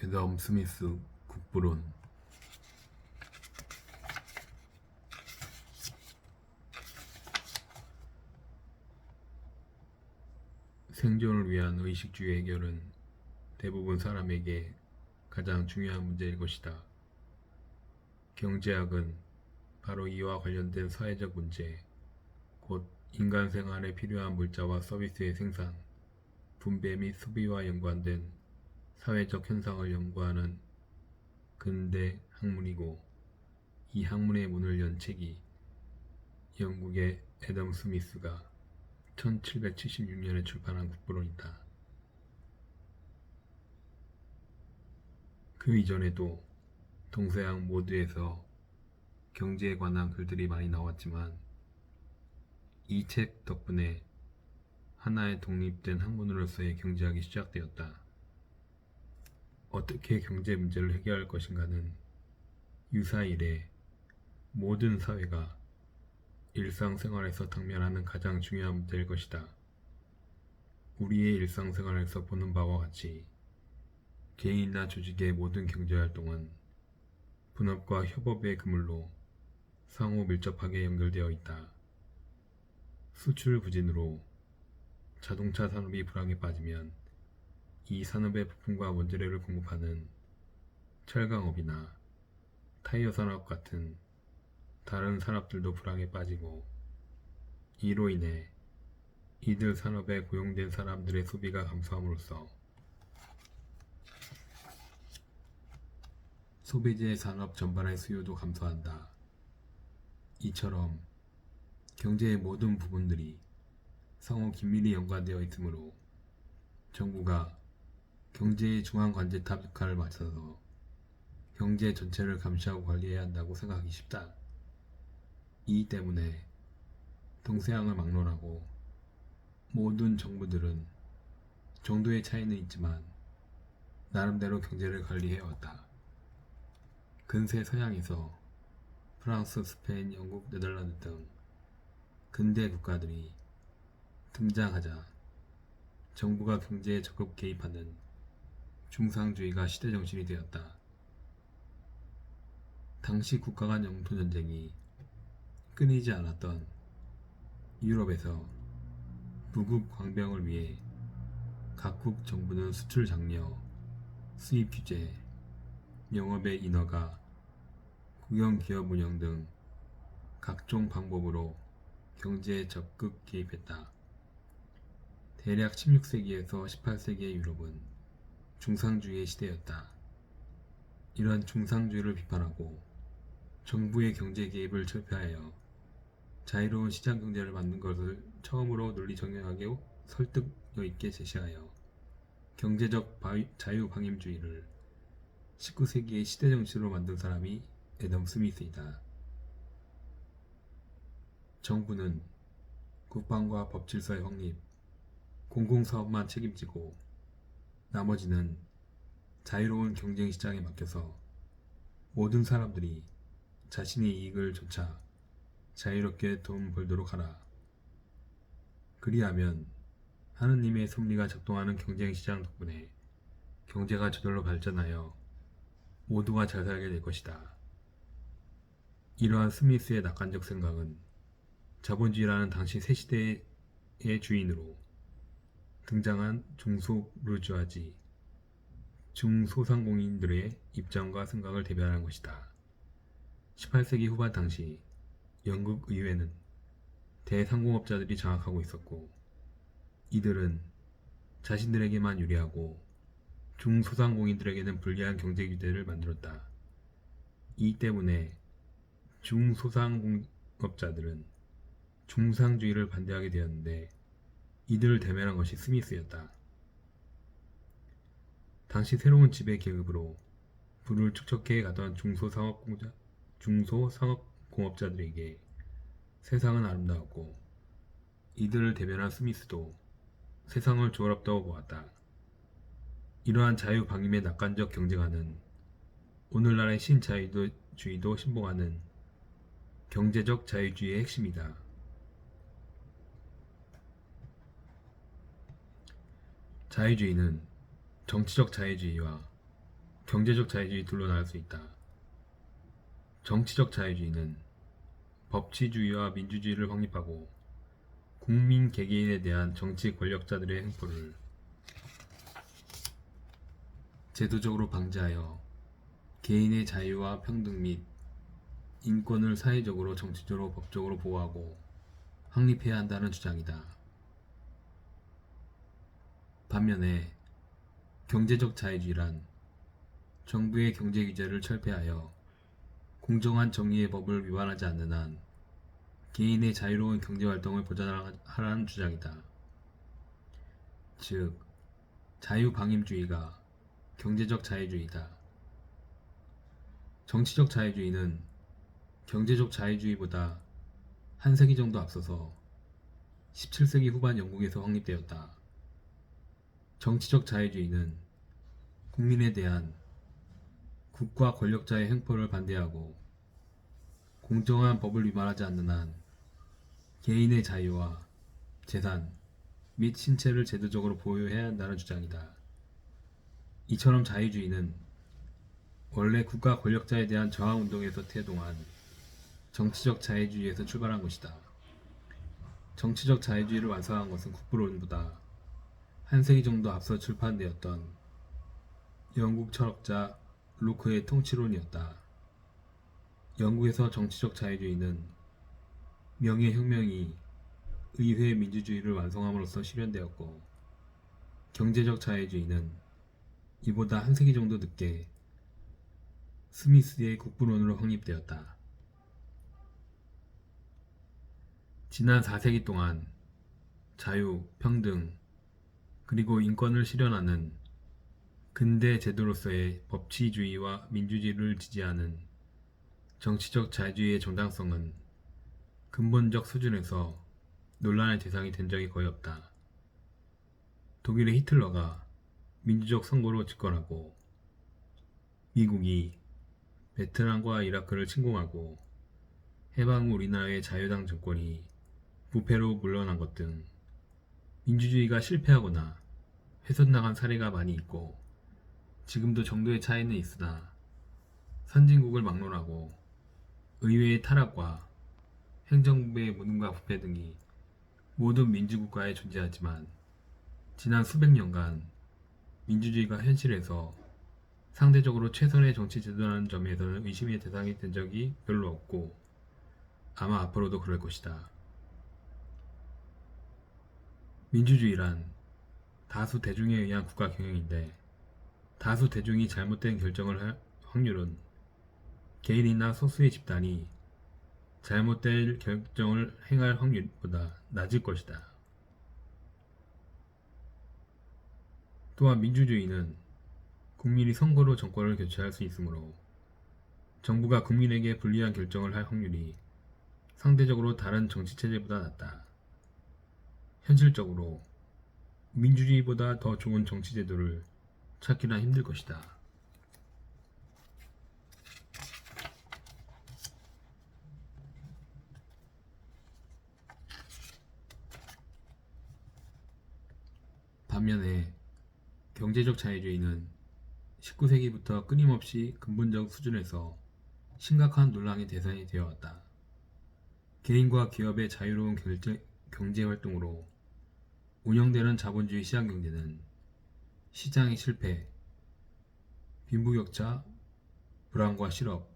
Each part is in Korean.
애덤 스미스 국부론. 생존을 위한 의식주의 해결은 대부분 사람에게 가장 중요한 문제일 것이다. 경제학은 바로 이와 관련된 사회적 문제, 곧 인간 생활에 필요한 물자와 서비스의 생산, 분배 및 소비와 연관된 사회적 현상을 연구하는 근대 학문이고, 이 학문의 문을 연 책이 영국의 애덤 스미스가 1776년에 출판한 국부론이다. 그 이전에도 동서양 모두에서 경제에 관한 글들이 많이 나왔지만, 이 책 덕분에 하나의 독립된 학문으로서의 경제학이 시작되었다. 어떻게 경제 문제를 해결할 것인가는 유사일에 모든 사회가 일상생활에서 당면하는 가장 중요한 문제일 것이다. 우리의 일상생활에서 보는 바와 같이 개인이나 조직의 모든 경제활동은 분업과 협업의 그물로 상호 밀접하게 연결되어 있다. 수출 부진으로 자동차 산업이 불황에 빠지면 이 산업의 부품과 원재료를 공급하는 철강업이나 타이어 산업 같은 다른 산업들도 불황에 빠지고, 이로 인해 이들 산업에 고용된 사람들의 소비가 감소함으로써 소비재 산업 전반의 수요도 감소한다. 이처럼 경제의 모든 부분들이 상호 긴밀히 연관되어 있으므로 정부가 경제의 중앙관제탑 역할을 맡아서 경제 전체를 감시하고 관리해야 한다고 생각하기 쉽다. 이 때문에 동서양을 막론하고 모든 정부들은 정도의 차이는 있지만 나름대로 경제를 관리해왔다. 근세 서양에서 프랑스, 스페인, 영국, 네덜란드 등 근대 국가들이 등장하자 정부가 경제에 적극 개입하는 중상주의가 시대정신이 되었다. 당시 국가 간 영토 전쟁이 끊이지 않았던 유럽에서 부국 광병을 위해 각국 정부는 수출 장려, 수입 규제, 영업의 인허가, 국영기업 운영 등 각종 방법으로 경제에 적극 개입했다. 대략 16세기에서 18세기의 유럽은 중상주의의 시대였다. 이런 중상주의를 비판하고 정부의 경제 개입을 철폐하여 자유로운 시장 경제를 만든 것을 처음으로 논리 정연하게 설득력 있게 제시하여 경제적 자유방임주의를 19세기의 시대 정신으로 만든 사람이 애덤 스미스이다. 정부는 국방과 법질서의 확립, 공공사업만 책임지고 나머지는 자유로운 경쟁시장에 맡겨서 모든 사람들이 자신의 이익을 쫓아 자유롭게 돈 벌도록 하라. 그리하면 하느님의 섭리가 작동하는 경쟁시장 덕분에 경제가 저절로 발전하여 모두가 잘 살게 될 것이다. 이러한 스미스의 낙관적 생각은 자본주의라는 당시 새 시대의 주인으로 등장한 중소부르주아지, 중소상공인들의 입장과 생각을 대변하는 것이다. 18세기 후반 당시 영국 의회는 대상공업자들이 장악하고 있었고, 이들은 자신들에게만 유리하고 중소상공인들에게는 불리한 경제 규제를 만들었다. 이 때문에 중소상공업자들은 중상주의를 반대하게 되었는데, 이들을 대면한 것이 스미스였다. 당시 새로운 지배 계급으로 부를 축적해 가던 중소상업공업자들에게 세상은 아름다웠고, 이들을 대변한 스미스도 세상을 조화롭다고 보았다. 이러한 자유방임의 낙관적 경쟁하는 오늘날의 신자유주의도 신봉하는 경제적 자유주의의 핵심이다. 자유주의는 정치적 자유주의와 경제적 자유주의 둘로 나눌 수 있다. 정치적 자유주의는 법치주의와 민주주의를 확립하고 국민 개개인에 대한 정치 권력자들의 행포를 제도적으로 방지하여 개인의 자유와 평등 및 인권을 사회적으로, 정치적으로, 법적으로 보호하고 확립해야 한다는 주장이다. 반면에 경제적 자유주의란 정부의 경제 규제를 철폐하여 공정한 정의의 법을 위반하지 않는 한 개인의 자유로운 경제활동을 보장하라는 주장이다. 즉, 자유방임주의가 경제적 자유주의다. 정치적 자유주의는 경제적 자유주의보다 한 세기 정도 앞서서 17세기 후반 영국에서 확립되었다. 정치적 자유주의는 국민에 대한 국가 권력자의 행포를 반대하고 공정한 법을 위반하지 않는 한 개인의 자유와 재산 및 신체를 제도적으로 보호해야 한다는 주장이다. 이처럼 자유주의는 원래 국가 권력자에 대한 저항운동에서 태동한 정치적 자유주의에서 출발한 것이다. 정치적 자유주의를 완성한 것은 국부론보다 한 세기 정도 앞서 출판되었던 영국 철학자 로크의 통치론이었다. 영국에서 정치적 자유주의는 명예혁명이 의회 민주주의를 완성함으로써 실현되었고, 경제적 자유주의는 이보다 한 세기 정도 늦게 스미스의 국부론으로 확립되었다. 지난 4세기 동안 자유, 평등, 그리고 인권을 실현하는 근대 제도로서의 법치주의와 민주주의를 지지하는 정치적 자유주의의 정당성은 근본적 수준에서 논란의 대상이 된 적이 거의 없다. 독일의 히틀러가 민주적 선거로 집권하고, 미국이 베트남과 이라크를 침공하고 해방 후 우리나라의 자유당 정권이 부패로 물러난 것 등 민주주의가 실패하거나 훼손당한 사례가 많이 있고, 지금도 정도의 차이는 있으나 선진국을 막론하고 의회의 타락과 행정부의 무능과 부패 등이 모든 민주국가에 존재하지만, 지난 수백 년간 민주주의가 현실에서 상대적으로 최선의 정치 제도라는 점에서는 의심의 대상이 된 적이 별로 없고, 아마 앞으로도 그럴 것이다. 민주주의란 다수 대중에 의한 국가 경영인데, 다수 대중이 잘못된 결정을 할 확률은 개인이나 소수의 집단이 잘못된 결정을 행할 확률보다 낮을 것이다. 또한 민주주의는 국민이 선거로 정권을 교체할 수 있으므로 정부가 국민에게 불리한 결정을 할 확률이 상대적으로 다른 정치체제보다 낮다. 현실적으로 민주주의보다 더 좋은 정치제도를 찾기나 힘들 것이다. 반면에 경제적 자유주의는 19세기부터 끊임없이 근본적 수준에서 심각한 논란의 대상이 되어왔다. 개인과 기업의 자유로운 경제활동으로 운영되는 자본주의 시장경제는 시장의 실패, 빈부격차, 불안과 실업,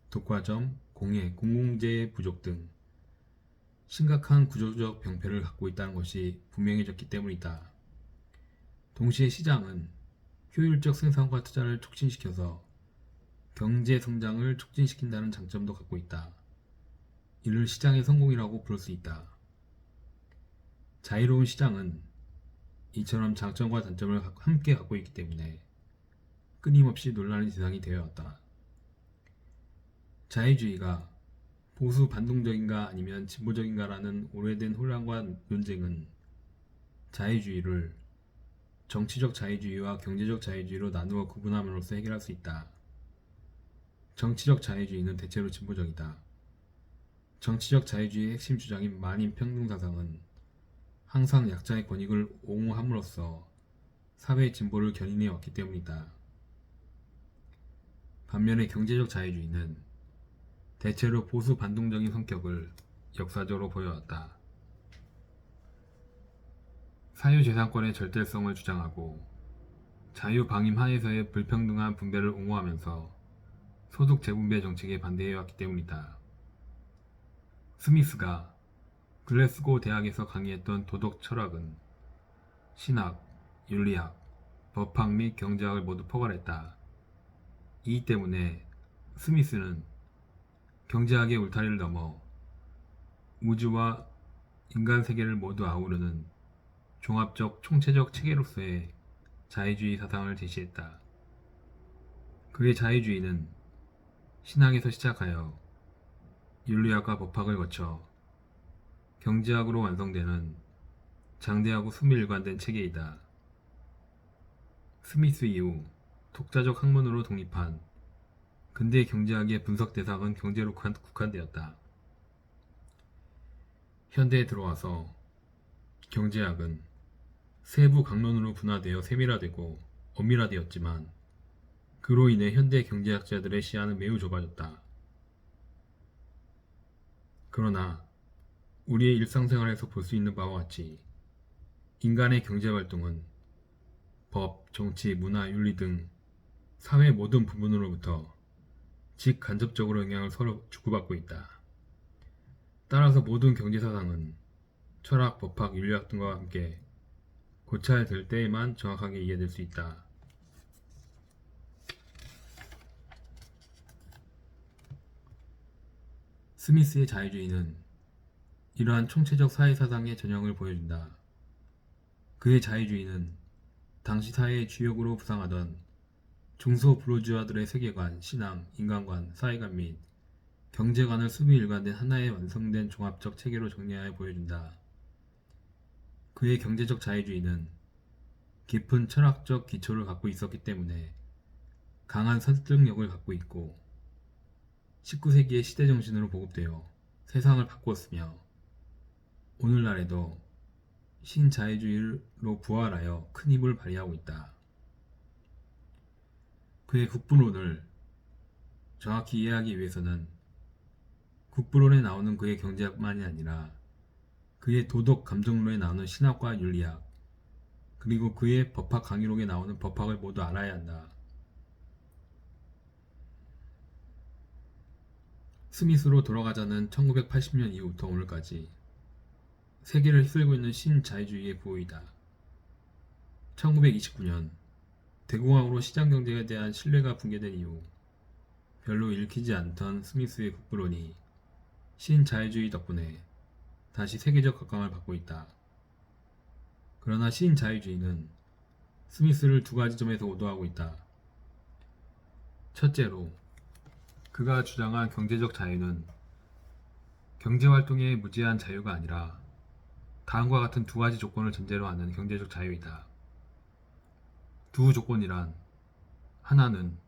독과점, 공해, 공공재의 부족 등 심각한 구조적 병폐를 갖고 있다는 것이 분명해졌기 때문이다. 동시에 시장은 효율적 생산과 투자를 촉진시켜서 경제 성장을 촉진시킨다는 장점도 갖고 있다. 이를 시장의 성공이라고 부를 수 있다. 자유로운 시장은 이처럼 장점과 단점을 함께 갖고 있기 때문에 끊임없이 논란의 대상이 되어 왔다. 자유주의가 보수 반동적인가 아니면 진보적인가라는 오래된 혼란과 논쟁은 자유주의를 정치적 자유주의와 경제적 자유주의로 나누어 구분함으로써 해결할 수 있다. 정치적 자유주의는 대체로 진보적이다. 정치적 자유주의의 핵심 주장인 만인평등사상은 항상 약자의 권익을 옹호함으로써 사회의 진보를 견인해 왔기 때문이다. 반면에 경제적 자유주의는 대체로 보수 반동적인 성격을 역사적으로 보여왔다. 사유재산권의 절대성을 주장하고 자유방임 하에서의 불평등한 분배를 옹호하면서 소득 재분배 정책에 반대해왔기 때문이다. 스미스가 글래스고 대학에서 강의했던 도덕 철학은 신학, 윤리학, 법학 및 경제학을 모두 포괄했다. 이 때문에 스미스는 경제학의 울타리를 넘어 우주와 인간 세계를 모두 아우르는 종합적 총체적 체계로서의 자유주의 사상을 제시했다. 그의 자유주의는 신학에서 시작하여 윤리학과 법학을 거쳐 경제학으로 완성되는 장대하고 수미일관된 체계이다. 스미스 이후 독자적 학문으로 독립한 근대 경제학의 분석 대상은 경제로 국한되었다. 현대에 들어와서 경제학은 세부 강론으로 분화되어 세밀화되고 엄밀화되었지만 그로 인해 현대 경제학자들의 시야는 매우 좁아졌다. 그러나 우리의 일상생활에서 볼 수 있는 바와 같이 인간의 경제활동은 법, 정치, 문화, 윤리 등 사회 모든 부분으로부터 직간접적으로 영향을 서로 주고받고 있다. 따라서 모든 경제사상은 철학, 법학, 윤리학 등과 함께 고쳐야 될 때에만 정확하게 이해될 수 있다. 스미스의 자유주의는 이러한 총체적 사회사상의 전형을 보여준다. 그의 자유주의는 당시 사회의 주역으로 부상하던 중소부르주아들의 세계관, 신앙, 인간관, 사회관 및 경제관을 수비일관된 하나의 완성된 종합적 체계로 정리하여 보여준다. 그의 경제적 자유주의는 깊은 철학적 기초를 갖고 있었기 때문에 강한 설득력을 갖고 있고 19세기의 시대정신으로 보급되어 세상을 바꾸었으며 오늘날에도 신자유주의로 부활하여 큰 힘을 발휘하고 있다. 그의 국부론을 정확히 이해하기 위해서는 국부론에 나오는 그의 경제학만이 아니라 그의 도덕 감정론에 나오는 신학과 윤리학 그리고 그의 법학 강의록에 나오는 법학을 모두 알아야 한다. 스미스로 돌아가자는 1980년 이후부터 오늘까지 세계를 휩쓸고 있는 신자유주의의 부호이다. 1929년 대공황으로 시장경제에 대한 신뢰가 붕괴된 이후 별로 읽히지 않던 스미스의 국부론이 신자유주의 덕분에 다시 세계적 각광을 받고 있다. 그러나 신자유주의는 스미스를 두 가지 점에서 오도하고 있다. 첫째로 그가 주장한 경제적 자유는 경제활동의 무제한 자유가 아니라 다음과 같은 두 가지 조건을 전제로 하는 경제적 자유이다. 두 조건이란 하나는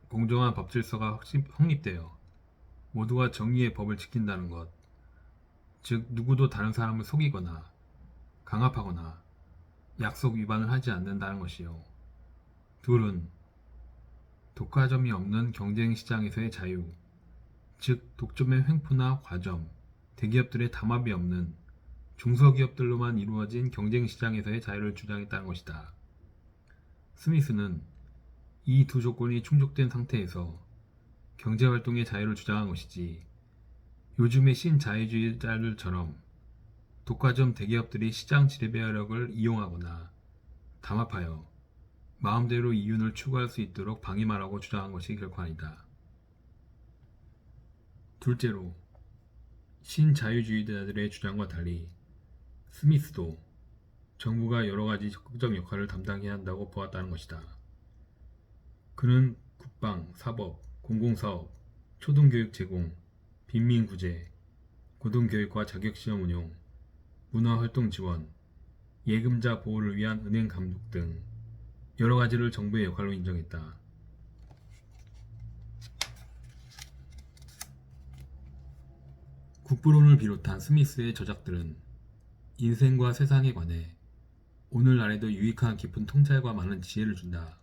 공정한 법질서가 확립되어 모두가 정의의 법을 지킨다는 것, 즉 누구도 다른 사람을 속이거나 강압하거나 약속 위반을 하지 않는다는 것이요. 둘은 독과점이 없는 경쟁시장에서의 자유, 즉 독점의 횡포나 과점, 대기업들의 담합이 없는 중소기업들로만 이루어진 경쟁시장에서의 자유를 주장했다는 것이다. 스미스는 이 두 조건이 충족된 상태에서 경제활동의 자유를 주장한 것이지 요즘의 신자유주의자들처럼 독과점 대기업들이 시장 지배력을 이용하거나 담합하여 마음대로 이윤을 추구할 수 있도록 방임하라고 주장한 것이 결코 아니다. 둘째로 신자유주의자들의 주장과 달리 스미스도 정부가 여러가지 적극적 역할을 담당해야 한다고 보았다는 것이다. 그는 국방, 사법, 공공사업, 초등교육 제공, 빈민구제, 고등교육과 자격시험 운용, 문화활동 지원, 예금자 보호를 위한 은행 감독 등 여러가지를 정부의 역할로 인정했다. 국부론을 비롯한 스미스의 저작들은 인생과 세상에 관해 오늘날에도 유익한 깊은 통찰과 많은 지혜를 준다.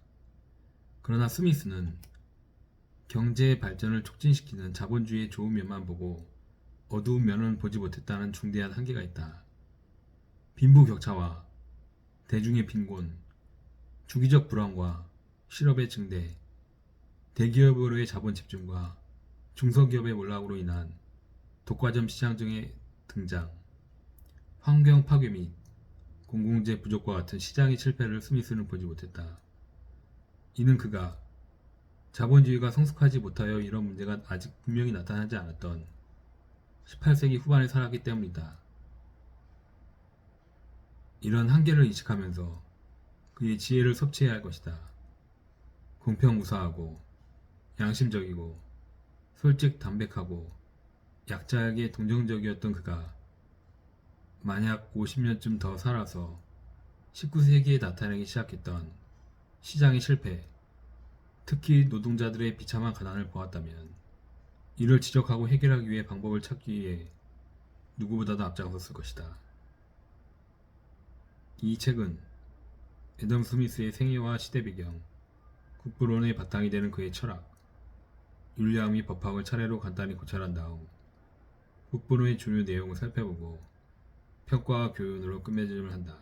그러나 스미스는 경제 발전을 촉진시키는 자본주의의 좋은 면만 보고 어두운 면은 보지 못했다는 중대한 한계가 있다. 빈부격차와 대중의 빈곤, 주기적 불황과 실업의 증대, 대기업으로의 자본 집중과 중소기업의 몰락으로 인한 독과점 시장 등의 등장, 환경 파괴 및 공공재 부족과 같은 시장의 실패를 스미스는 보지 못했다. 이는 그가 자본주의가 성숙하지 못하여 이런 문제가 아직 분명히 나타나지 않았던 18세기 후반에 살았기 때문이다. 이런 한계를 인식하면서 그의 지혜를 섭취해야 할 것이다. 공평무사하고 양심적이고 솔직 담백하고 약자에게 동정적이었던 그가 만약 50년쯤 더 살아서 19세기에 나타나기 시작했던 시장의 실패, 특히 노동자들의 비참한 가난을 보았다면 이를 지적하고 해결하기 위해 방법을 찾기 위해 누구보다도 앞장섰을 것이다. 이 책은 애덤 스미스의 생애와 시대 배경, 국부론의 바탕이 되는 그의 철학, 윤리학 및 법학을 차례로 간단히 고찰한 다음 국부론의 주요 내용을 살펴보고 평가와 교훈으로 끝맺음을 한다.